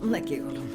Mınakey oğlum.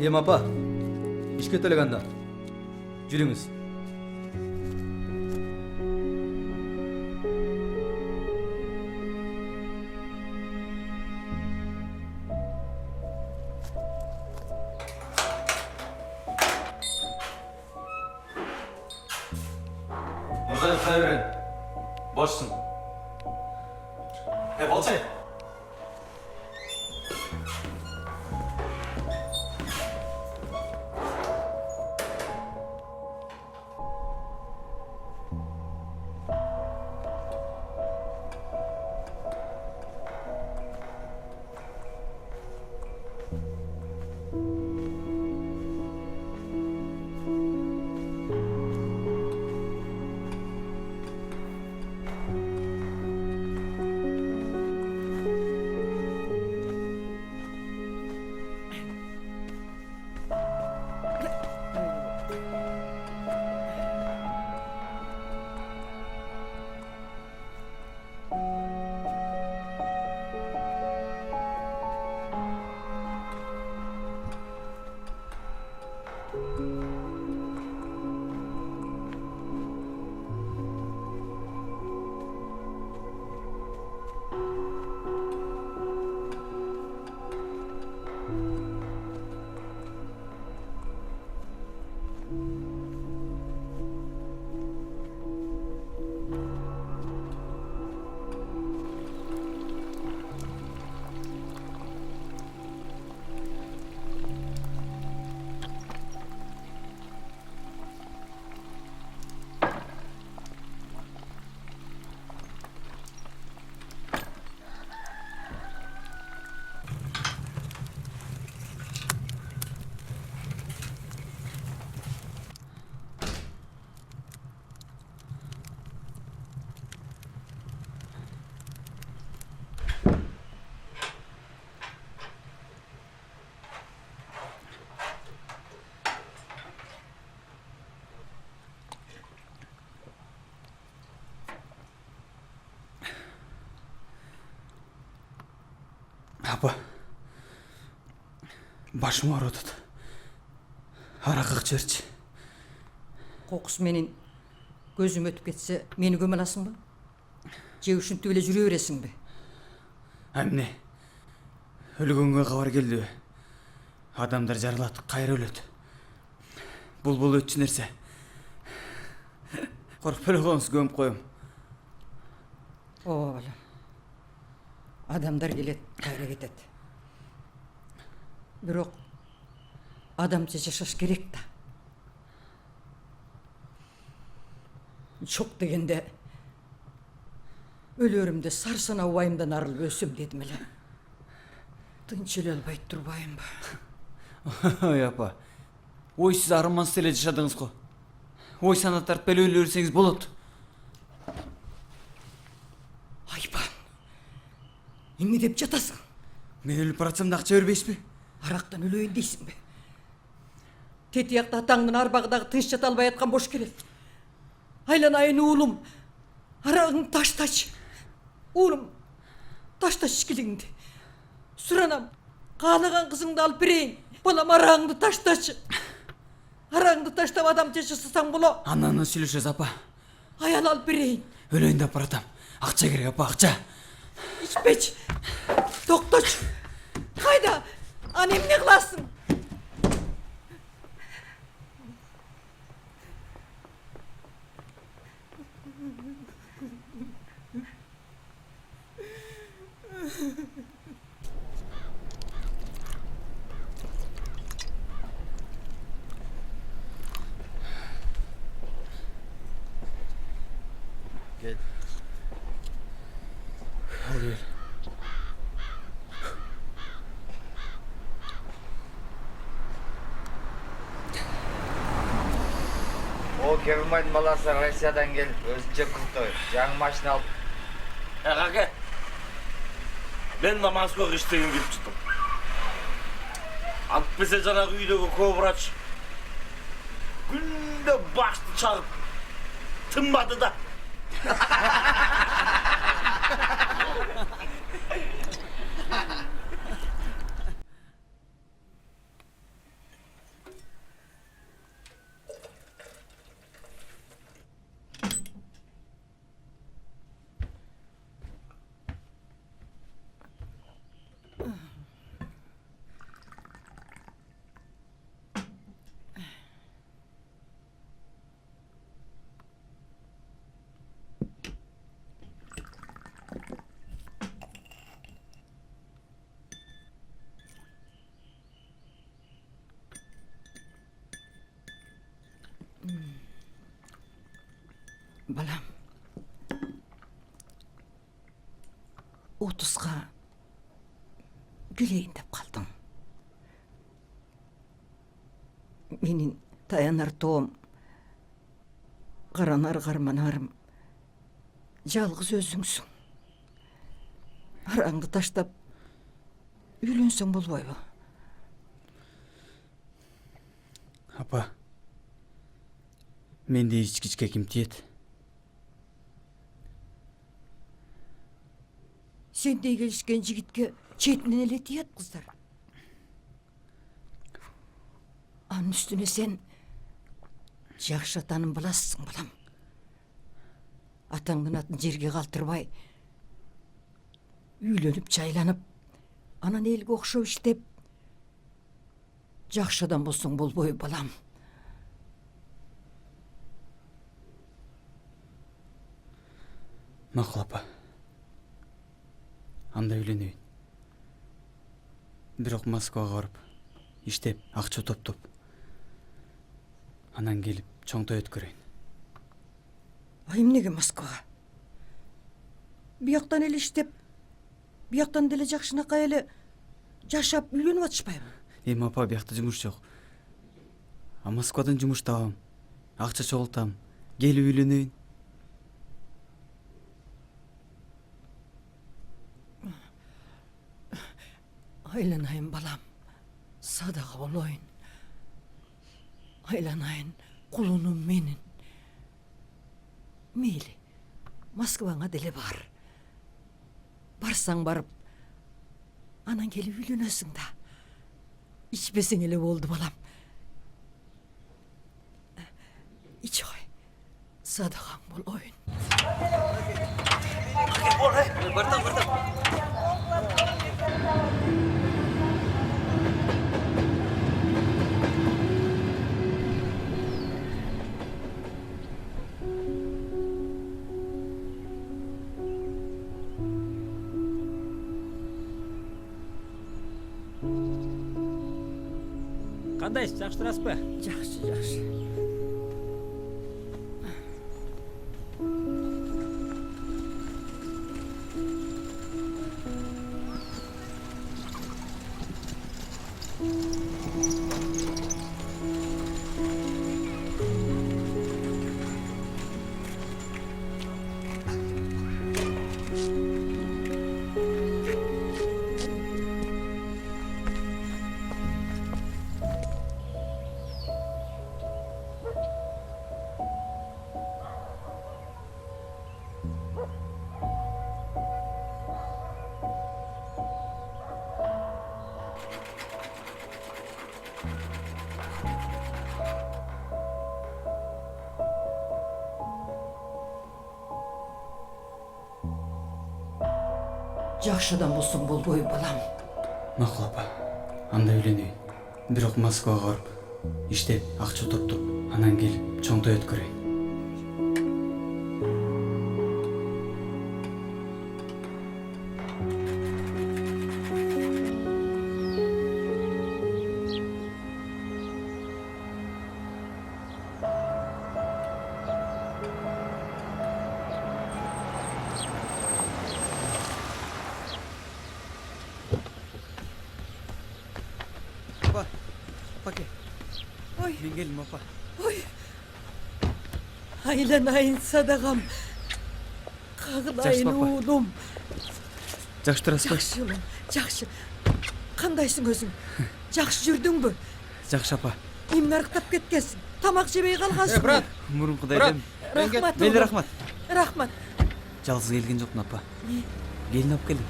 Ем апа, ішке төлеганда. Жүріңіз. Мырза, қай берін. Бошсың. Болчай. Апа, башым ауырып жатады. Арақ жіберші. Қоқыс менен көзім өтіп кетсе, мені көме аласың ба? Же үшін түгеле жүре бересің бе? Әміне, өлгенге хабар келді. Адамдар жарылады, қайыр өледі. Бұл өтші нәрсе. Қорқып өлгенсіз көміп қойым. О, балам. Адамдар келет, қайра кетеді. Бирок адамча жашаш керек та. Жоқ дегенде өлөрүмдө сарсана уайымдан арылып өсөм дедим эле. Тынч эле албай турбайм ба? Ой, апа. Ой, сіз армансыз эле жашадыңыз го. Ой, сана тартпай өлө берсеңиз болот. Айбан. Эмне деп жатасың? Мен өлүп баратсам да акча бербейсизби? Арақтан өлөйүн дейсің бе? Тетиякта атаңдын арбагыдагы тыныч жата албай аткан бош келет. Айланайын уулум. Арагың таштач. Уулум, таштач ишкилиңди. Суранам, каалаган кызыңды алып берейин. Балам, арагыңды таштачы. Арагыңды таштап адамча жашасаң боло. Ананы сүйлөшөбүз, апа. Аял алып берейин. Өлөйүн деп баратам. Акча керек, апа, акча. İçmeç. Doktoç. Hayda. Annem ne kılasın? Gel. Oluyor. O Kevin Maydın balası Rusya'dan gelip özünce kurtuluyor. Жаңы машина aldı. Kaka. Ben de Moskva kıştığın girip çıktım. Alıp bize cana üydeki kovraç. Günde başlı çağıp tınmadı da. Balam. Otuzga güleyin dep kaldım. Menin tayanar toğum, qaranar qarmanarım, жалғыз өзүңсүң. Arаңды таштап, үйлөнсөң болбойбу? Апа, менде ичкичке ким тиет? Сендей келишкен жигитке четинен эле тиет кыздар. Анын үстүнө сен жакшы атанын биласың, балам. Атаңдын атын жерге калтырбай, үйлөнүп жайланып, анан элге окшоп иштеп, жакшы адам болсоң болбойбу, балам. Макул, апа. Анда үйлөнөйүн. Бирок Москвага барып, иштеп, акча топтоп, анан келип чоң той өткөрөйүн. Ай эмнеге Москвага? Бияктан эле иштеп, бияктан деле жакшынакай эле жашап үйлөнүп атышпайбы? Эми апа, биякта жумуш жок. А Москвадан жумуш табам, акча чогултам, келип үйлөнөйүн. Айланайын, балам, садага болоюн. Айланайын, кулунум менин. Мейли, Москваңа деле бар. Барсаң барып, анан келип үйлөнөсүң да. Ичпесең эле болду, балам. Ич кой, садагаң болоюн. Кандайсыз, жакшы турасызбы? Жакшы, жакшы. Жакшы адам болсоң болбойбу, балам. Макул, апа. Анда үйлөнөйүн. Бирок Москвага барып, иштеп, акча топтоп, анан келип чоң той өткөрөйүн. Мен келдім, апа. Ой. Айланайын садағам. Қағылайын Жақсы, папа. уылым. Жақсы тұрасыз ба? Жақсы ұлым, жақсы. Қандайсың өзің? Жақсы жүрдің бі? Жақсы, апа. Емін арықтап кеткенсің. Тамақ жебей қалғансың. брат. Мұрынқыдайдым. Рахмат Мейлі ұлым. рахмат. Рахмат. Жалғыз келген жоқпын, апа. Келін алып келдім.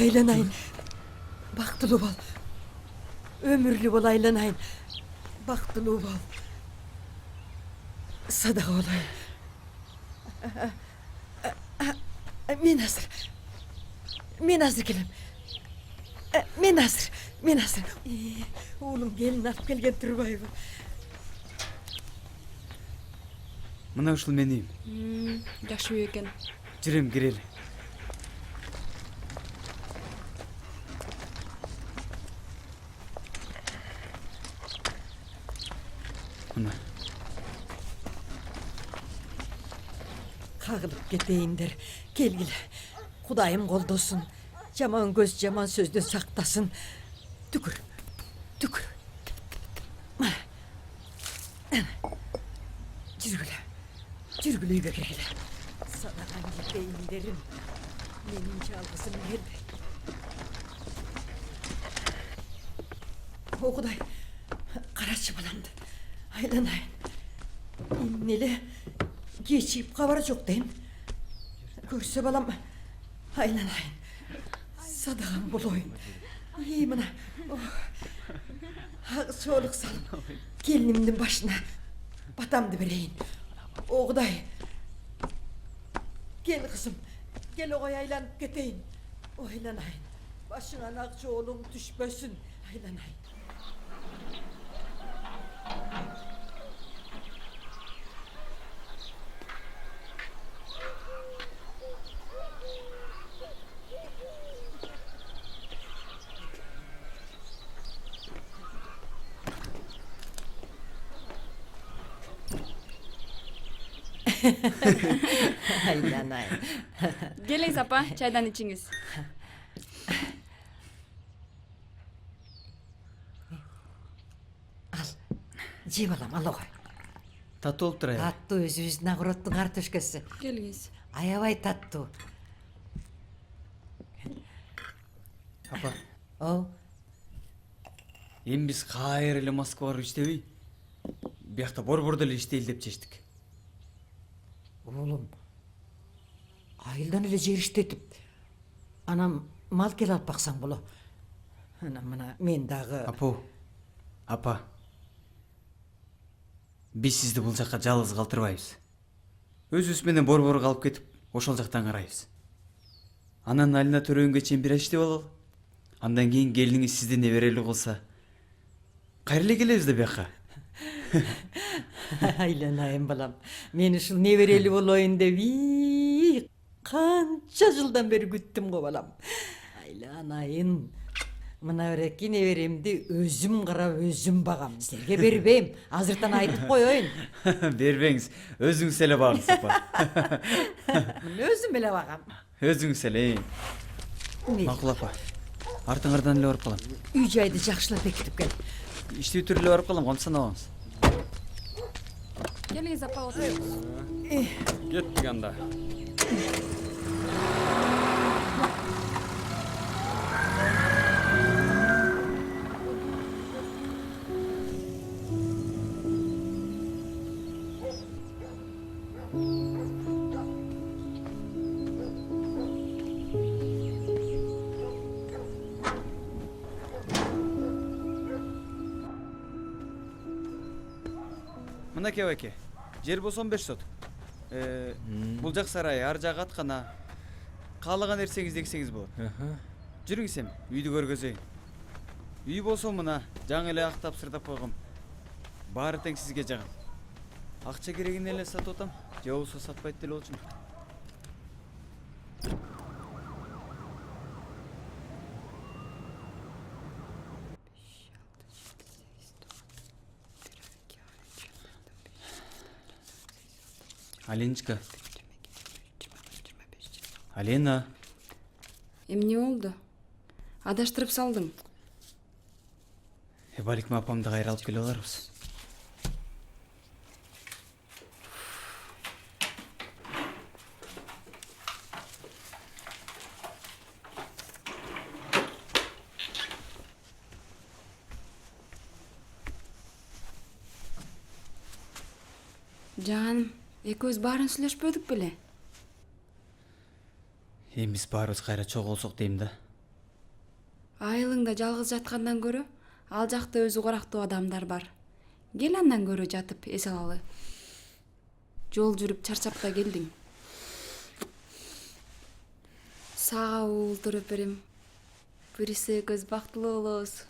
Айланайын. Бақтылы бол. Өмірлі бол айланайын. Бақтылы бол. Садаға болайын. Мен азыр келем. Мен азыр. Оğlum gelin алып келген Тұрбаева. Мына ушул менің үйім. Жакшы үй экен. Жүрем кирели. Мына. Қағылып кетейіндер. Келгілі. Құдайым қолдосын. Жаман көз жаман сөзден сақтасын. Түкір. Жүргілі үйге кіргілі. Садаған кетейіндерім. Менің жалғызым келді. О Құдай, қарашы баламды. Айланайын. Емнелі кешіп қабары жоқ дейін. Көрсе балам, айланайын. Садаған бұл ойын. Мына, солық салып, келінімдің башына батамды берейін. О Құдай, кел қызым, кел оғай айланып кетейін. Айланайын, башыңан ақ жолың түшпөсін, айланайын. Айланайын. Келиңиз апа, чайдан ичиңиз. Ал, же балам, ал оғай. Тату болып тұрайын. Татты өзіміздің ағыроттың картошкасы. Келиңиз. Аябай татты. Апа, О, эми биз кайра эле Москвага барып иштебей, биякта борбордо эле иштейли деп чечтик. oğlum. Айылдан эле жер иштетип, анан мал кел алып баксаң боло. Анан мына мен дагы. Апа. Биз сизди бул жакка жалгыз калтырбайбыз. Өзүбүз менен борборго алып кетип, ошол жактан карайбыз. Анан Алина төрөгөнгө чейин бир ай иштеп алалы. Андан кийин келиниңиз сизди неберелүү кылса, кайра эле келебиз да бияка. Айланайын балам. Мен ушул неберели болоюн деп канча жылдан бери күттүм го балам. Айланайын. Мына береки неберемди өзүм карап, өзүм багам. Силерге бербейм. Азыртан айтып коеюн. Бербеңиз, өзүңүз эле багыңыз, апа. Өзүм эле багам. Өзүңүз эле. Макул апа. Артыңардан эле барып калам. Үй жайды жакшылап бекитип кел. Иштүү түрү эле барып калам, камсанабаңыз. Келиңиз апа, отуруңуз. Кеттик анда. Мынакей байке, жер болсо 15 сот. Бул жак сарай, ар жак аткана. Каалаган нерсеңизди эксеңиз болот. Жүрүңүз эми, үйдү көргөзөйүн. Үй болсо мына, жаңы эле актап сырдап койгом. Баары тең сизге жагат. Акча керегин эле сатып атам, же болбосо сатпайт деле болчумун. Алиночка. Алина. Эмне болду? Адаштырып салдың. Баликма апамды кайра алып келе аларбыз. Жаным, экөөбүз баарын сүйлөшпөдүк беле? Эми биз баарыбыз кайра чогулсок дейм да. Айылыңда жалгыз жаткандан көрө, ал жакта өзү корактуу адамдар бар. Кел андан көрө жатып эс алалы. Жол жүрүп чарчап да келдиң. Сага уултуруп берем. Бириси экөөбүз бактылуу болобуз.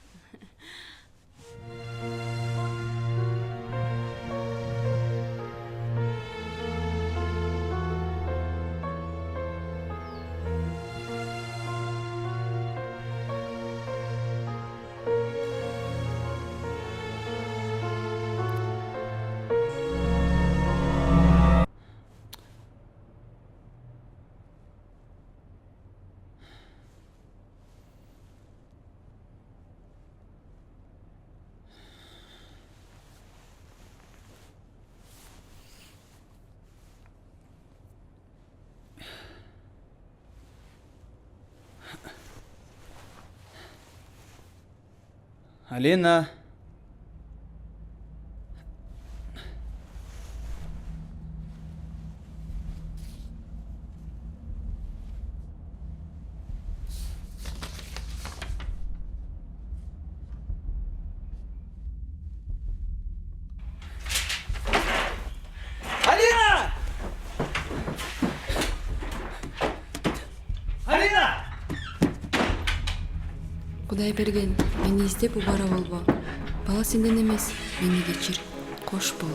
Алина. Алина! Алина! Кудай берген, мени издеп убара болбо. Бала сенден эмес, мени кечир. Кош бол.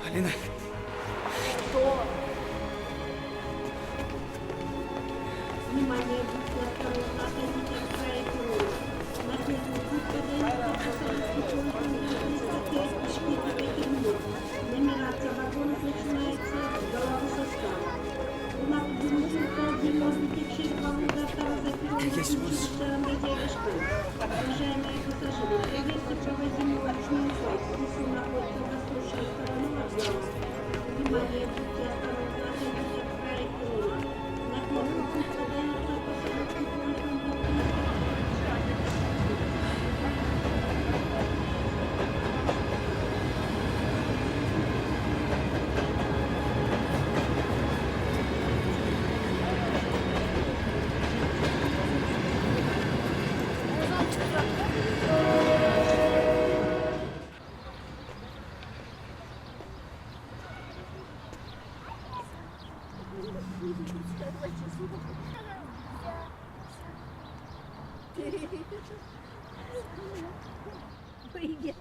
Алина. Внимание, будьте осторожны, отойдите от края круга. На третий путь подойдите к посадочной высоте и шпилевой трубе. Нумерация вагонов начинается с головы состава. На подземных отделенных через вагон осталось запированной девушкой. Уважаемые пассажиры, проверьте проводимую ручную связь. Если находится восточной стороны вокзала. Внимание, будьте осторожны, отойдите от края круга. На третий путь подойдите к посадочной Привет,